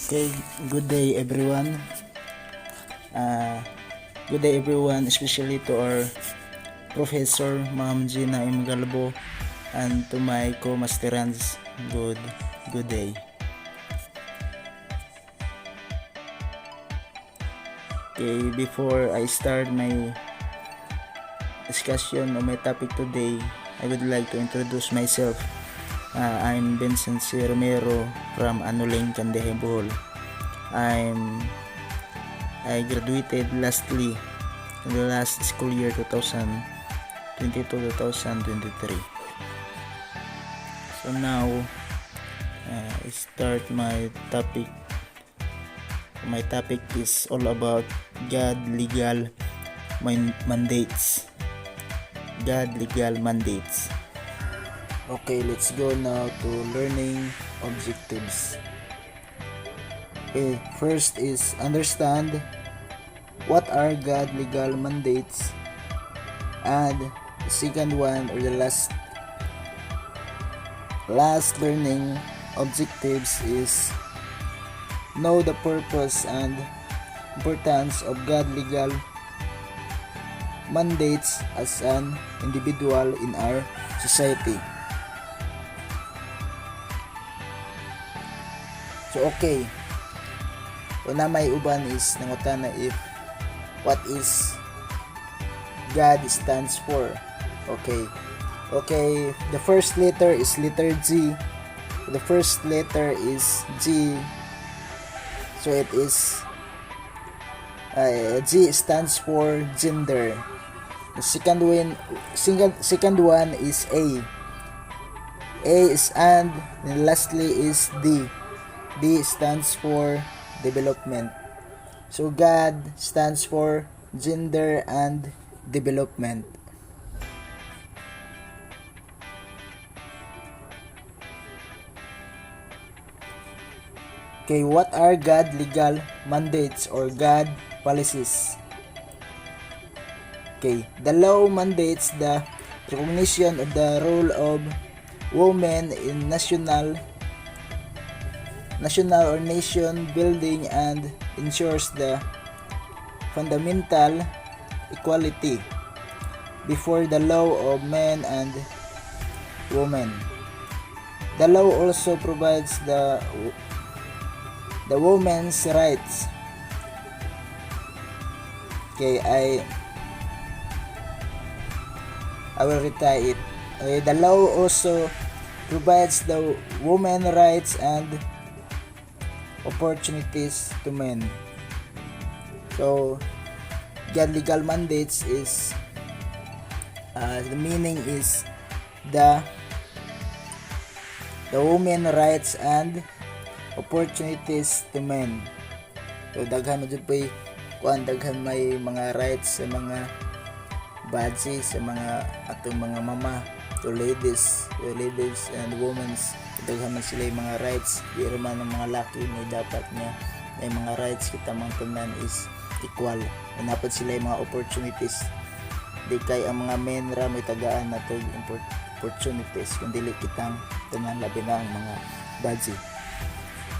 Okay, good day everyone. Uh, Good day everyone, especially to our Professor Ma'am Gina M. Galbo and to my co-masterants. Good day. Okay, before I start my discussion on my topic today, I would like to introduce myself. I'm Vincent C. Romero from Anuling, Candehe, Bohol. I graduated lastly in the last school year 2022-2023. So now I start my topic. My topic is all about God legal mandates. God legal mandates. Okay, let's go now to learning objectives. Okay, first is understand what are God legal mandates, and the second one or the last learning objectives is know the purpose and importance of God legal mandates as an individual in our society. So okay, una may uban is nangutana if what is God stands for. Okay, the first letter is letter G. The first letter is G, so it is G stands for gender. The second one is A is and lastly is D. D stands for development. So God stands for gender and development. Okay, what are God legal mandates or God policies? Okay, the law mandates the recognition of the role of women in national or nation building and ensures the fundamental equality before the law of men and women. The law also provides the women's rights. Okay, I will retry it. The law also provides the women's rights and opportunities to men. So God legal mandates is the meaning is the women rights and opportunities to men. So daghan jud pay daghan may mga rights sa mga badges sa mga atong mga mama to ladies and women's. Daghan man sila yung mga rights, di man ng mga laki may dapat niya may mga rights kita mga tanan is equal. Dapat sila yung mga opportunities, di kay ang mga men ra may tagaan na to opportunities kung dili kitang tanan labi na ang mga badge.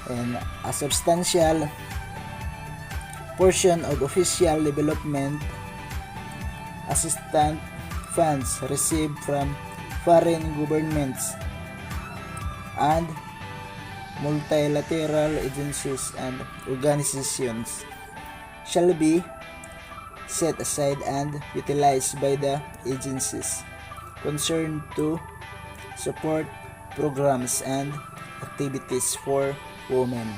And a substantial portion of official development assistance funds received from foreign governments and multilateral agencies and organizations shall be set aside and utilized by the agencies concerned to support programs and activities for women.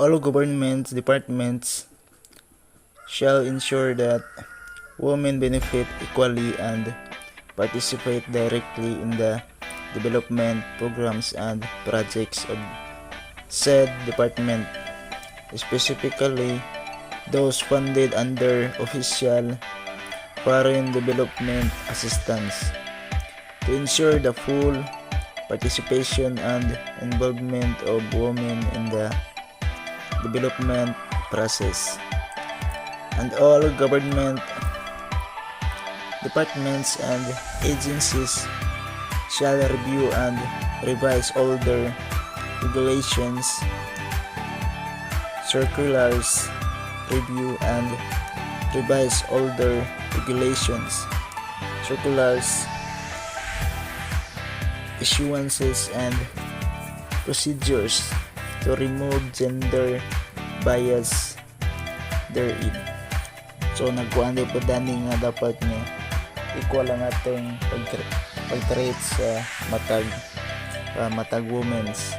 All government departments shall ensure that women benefit equally and participate directly in the development programs and projects of said department, specifically those funded under official foreign development assistance, to ensure the full participation and involvement of women in the development process. And all government departments and agencies shall review and revise all their regulations circulars, review and revise older regulations, circulars, issuances and procedures to remove gender bias therein. So nagkuan po dani nga dapat nga equal ang atong pag-treat sa matag women's.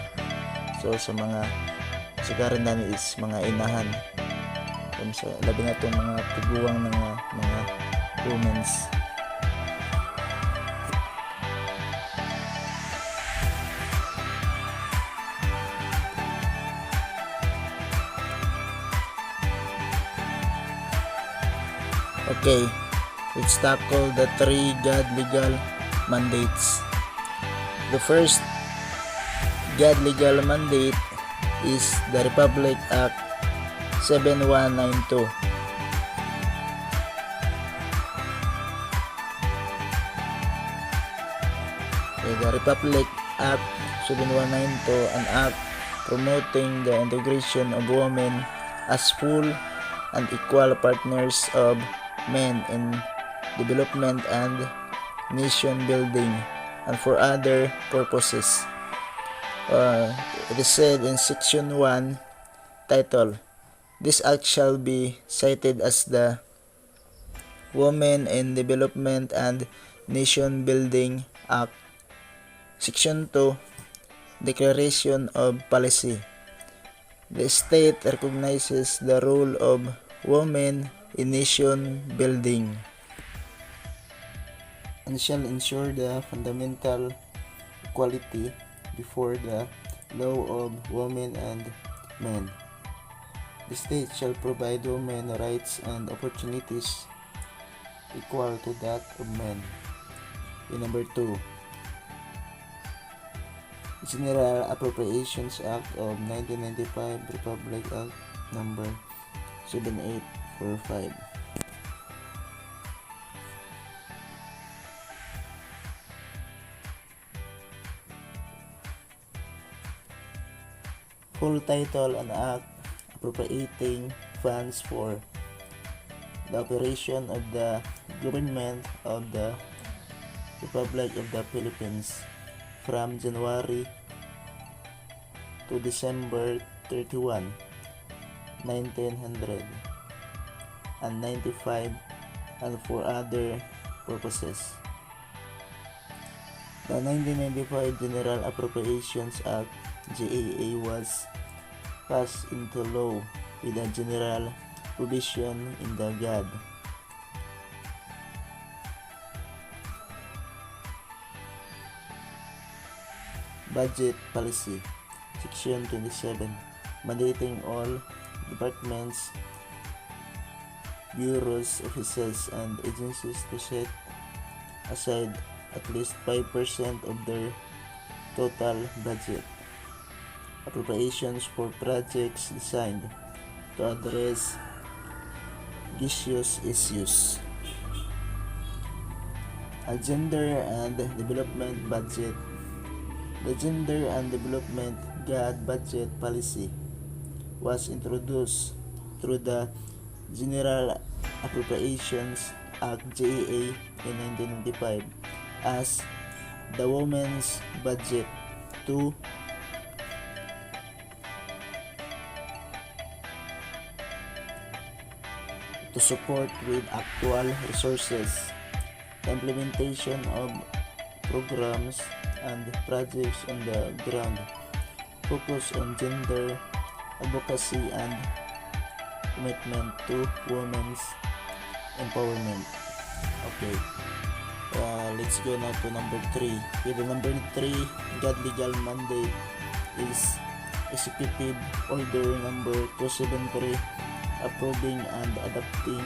So sa mga sigaran dani is mga inahan. So labi na itong mga tiguang ng mga women's. Okay, let's tackle the 3 God legal mandates. The first God legal mandate is the Republic Act 7192. Okay, the Republic Act 7192, an act promoting the integration of women as full and equal partners of men in development and nation building and for other purposes. It is said in section 1 title, this act shall be cited as the Women in Development and Nation Building Act. Section 2 Declaration of Policy. The state recognizes the role of women in nation building and shall ensure the fundamental equality before the law of women and men. The state shall provide women rights and opportunities equal to that of men. In number 2, General Appropriations Act of 1995, Republic Act number 7845. Full title: an act appropriating funds for the operation of the government of the Republic of the Philippines from January to December 31, 1995 and for other purposes. The 1995 General Appropriations Act GAA was passed into law with a general provision in the GAD. Budget Policy Section 27, mandating all departments, bureaus, offices, and agencies to set aside at least 5% of their total budget appropriations for projects designed to address gaseous issues. A Gender and Development Budget. The Gender and Development GAD budget policy was introduced through the General Appropriations Act GAA in 1995 as the Women's Budget to support with actual resources the implementation of programs and projects on the ground, focus on gender advocacy and commitment to women's empowerment. Okay, let's go now to number 3. Okay, the number 3 GAD legal mandate is Executive Order number 273, approving and adopting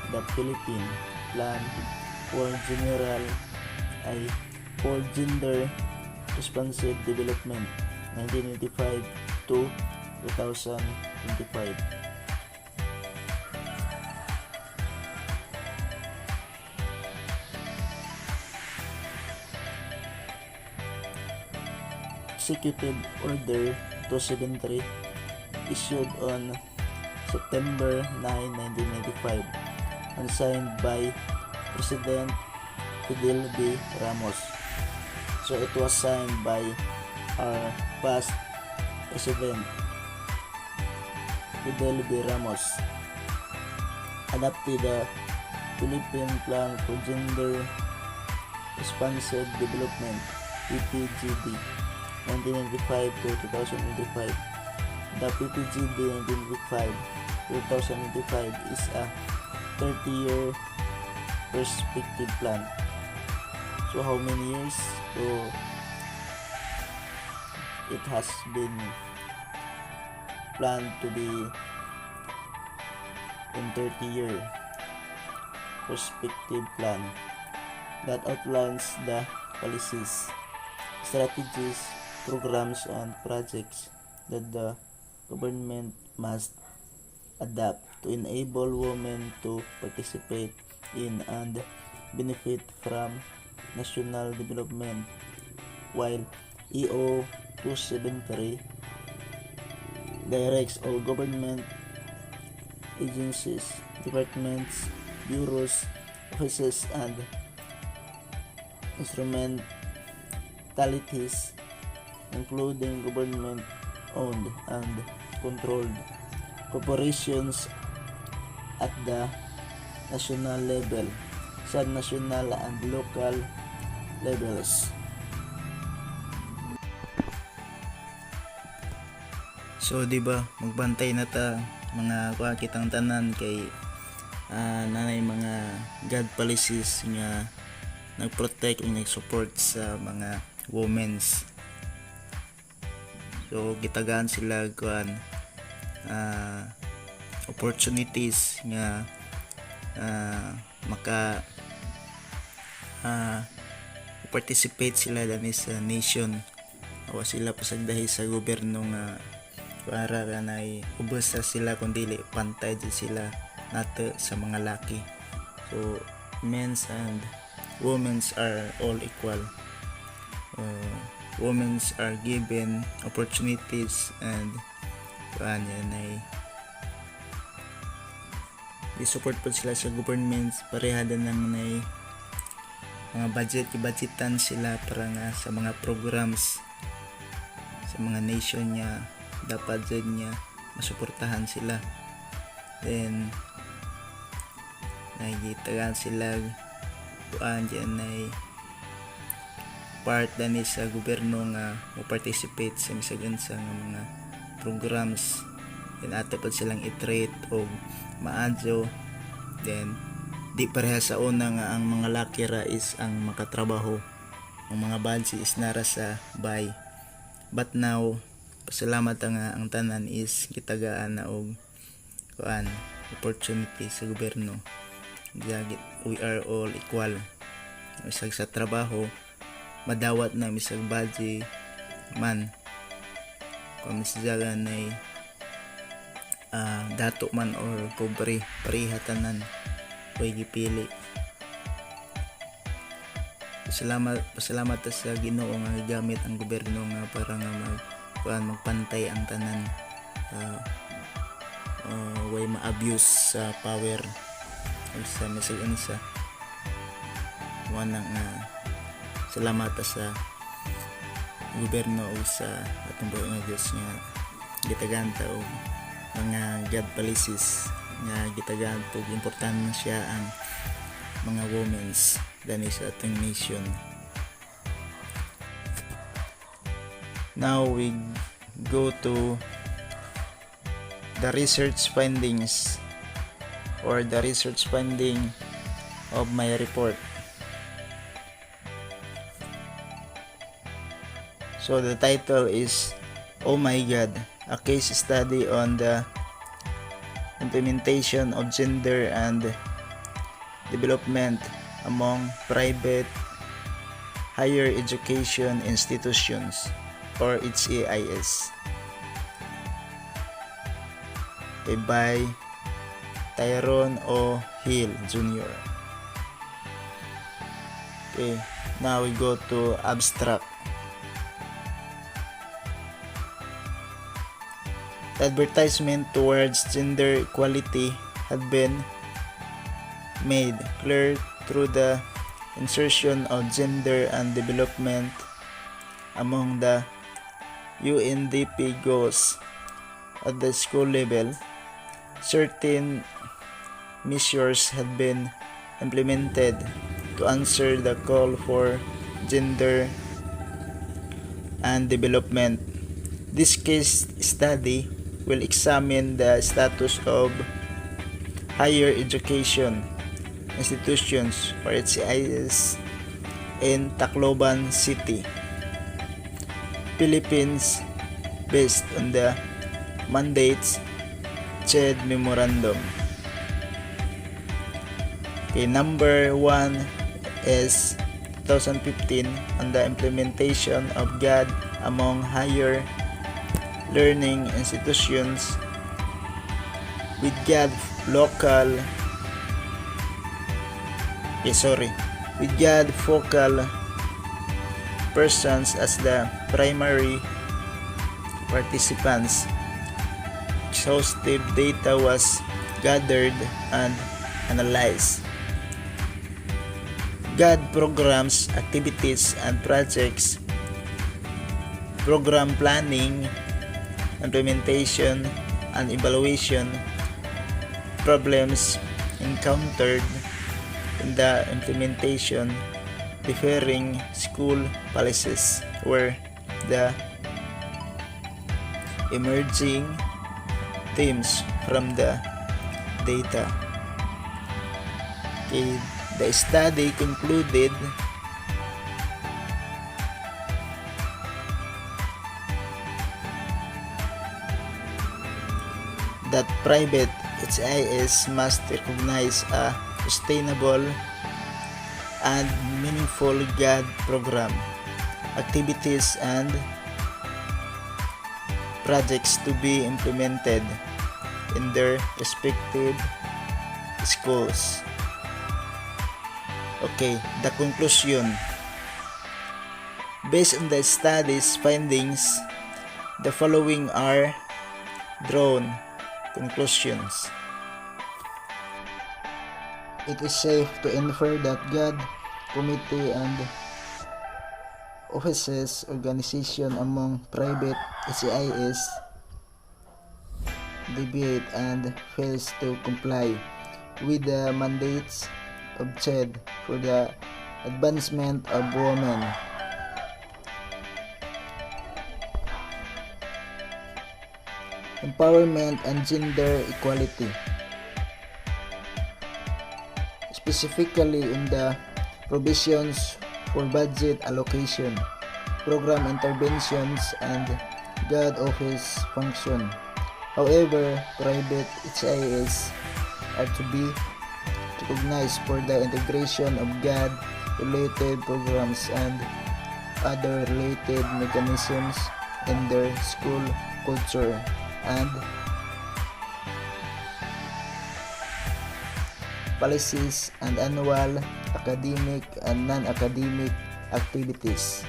the Philippine Plan for Gender Responsive Development 1985 to 2025. Executive Order 273 issued on September 9, 1995, and signed by President Fidel B. Ramos. So it was signed by our past President Fidel B. Ramos. Adopted the Philippine Plan for Gender Responsive Development (PPGD) 1995 to 2025. The PPGD 1995-2025 is a 30-year perspective plan. So how many years? So it has been planned to be in 30-year perspective plan that outlines the policies, strategies, programs, and projects that the government must adapt to enable women to participate in and benefit from national development, while EO 273 directs all government agencies, departments, bureaus, offices, and instrumentalities, including government-owned and controlled corporations at the national level, subnational and local levels. So di ba magbantay na ta mga kitang tanan kay nanay mga God policies nga nagprotect o nag-support sa mga women's. So gitagaan sila kuan opportunities nga maka participate sila dani sa nation o sila pasagdahi sa gobyerno nga para kanay ubos sila kung dili pantay sila nato sa mga laki. So men's and women's are all equal. Women's are given opportunities and i-support po sila sa governments, parehada nang mga budgetan sila para nga sa mga programs sa mga nation niya, dapat dyan niya masuportahan sila. Then nagitagan sila kuan dyan part dani sa gobyerno nga mo-participate sa misagan sa mga programs. Then ato pa silang i-treat o maadyo. Then di pareha sa una nga ang mga laki ra is ang makatrabaho, ang mga bansi is nara sa bay. But now pasalamat nga ang tanan is gitagaan na og kuan opportunity sa gobyerno. We are all equal. Misag sa trabaho madawat na misag baji man kung misjagan ay dato man or pobre parihatanan way gipili. Pasalamat sa Ginoo nga gamit ang gobyerno nga para nga magpantay ang tanan, way ma-abuse sa power o sa misagan sa wanang salamat sa gobyerno o sa atong buhay nga Diyos nga gitaganta o mga God policies nga gitaganta o importante siya ang mga women's dani sa atong nation. Now we go to the research findings or the research finding of my report. So the title is "Oh My God, a case study on the implementation of gender and development among private higher education institutions or HAIS." By Tyrone O. Hill Jr. Okay, now we go to abstract. The advertisement towards gender equality had been made clear through the insertion of gender and development among the UNDP goals. At the school level, certain measures had been implemented to answer the call for gender and development. This case study will examine the status of higher education institutions or HIS in Tacloban City, Philippines, based on the mandates CHED Memorandum. Okay, number 1 is 2015 on the implementation of GAD among higher learning institutions with GAD with GAD focal persons as the primary participants. Exhaustive data was gathered and analyzed. GAD programs, activities, and projects, program planning, implementation, and evaluation, problems encountered in the implementation, differing school policies were the emerging themes from the data. Okay, the study concluded that private HIS must recognize a sustainable and meaningful GAD program, activities, and projects to be implemented in their respective schools. Okay, the conclusion. Based on the study's findings, the following are drawn conclusions. It is safe to infer that GAD committee and offices organization among private HIS deviate and fails to comply with the mandates of CHED for the advancement of women, empowerment, and gender equality, specifically in the provisions for budget allocation, program interventions, and GAD office function. However, private HIS are to be recognized for the integration of GAD related programs and other related mechanisms in their school culture and policies and annual academic and non-academic activities.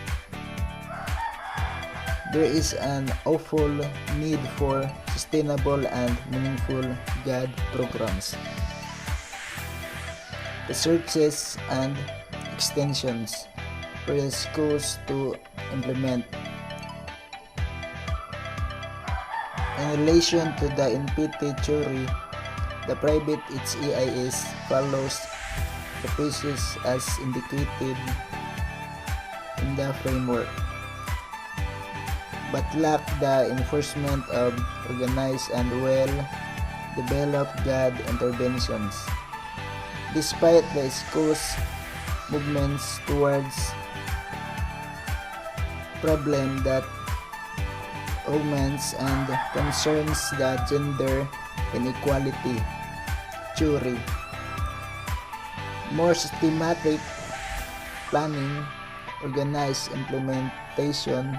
There is an awful need for sustainable and meaningful GAD programs, researches, and extensions for the schools to implement. In relation to the NPT theory, the private HIS follows the process as indicated in the framework, but lack the enforcement of organized and well-developed GAD interventions. Despite the school's movements towards problem that augments and concerns the gender inequality theory, more systematic planning, organized implementation,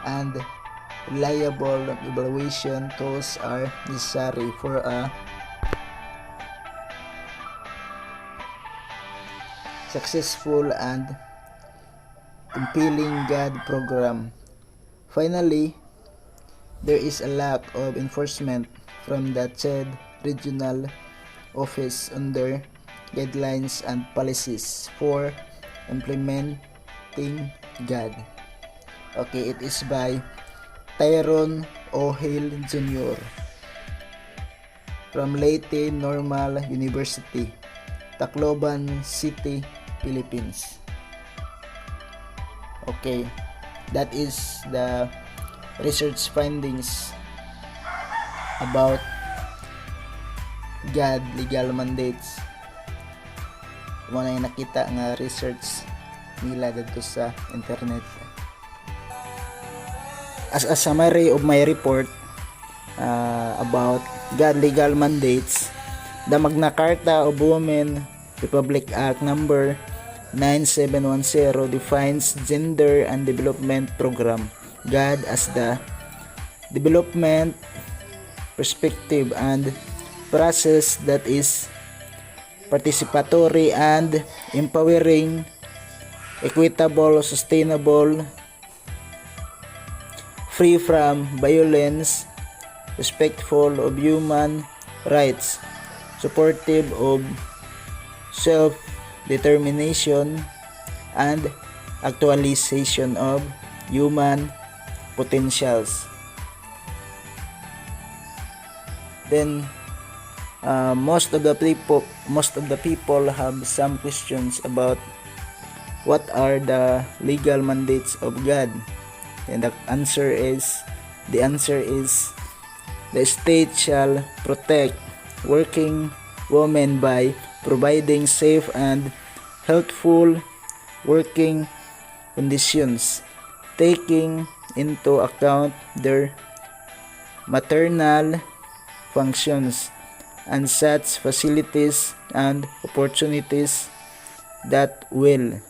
and reliable evaluation tools are necessary for a successful and compelling GAD program. Finally, there is a lack of enforcement from the CHED regional office on their guidelines and policies for implementing GAD. Okay, it is by Tyrone O'Hale Jr. from Leyte Normal University, Tacloban City, Philippines. Okay, that is the research findings about GAD legal mandates. Mo na yung nakita nga research nila dito sa internet. As a summary of my report about GAD legal mandates, the Magna Carta of Women Republic Act number 9710 defines Gender and Development Program GAD as the development perspective and process that is participatory and empowering, equitable, sustainable, free from violence, respectful of human rights, supportive of self-determination, and actualization of human potentials. Then most of the people have some questions about what are the legal mandates of GAD, and the answer is the state shall protect working women by providing safe and healthful working conditions, taking into account their maternal functions, and such facilities and opportunities that will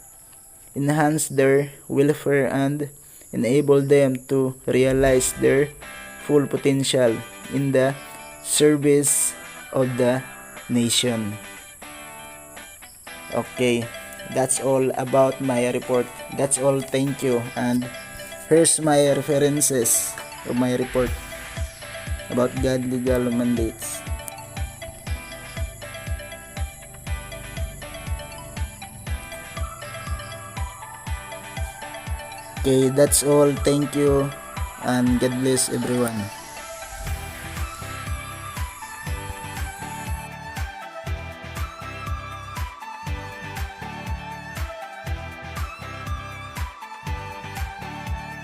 enhance their welfare and enable them to realize their full potential in the service of the nation. Okay, that's all about my report. That's all, thank you. And here's my references of my report about GAD legal mandates. Okay, that's all. Thank you and God bless everyone.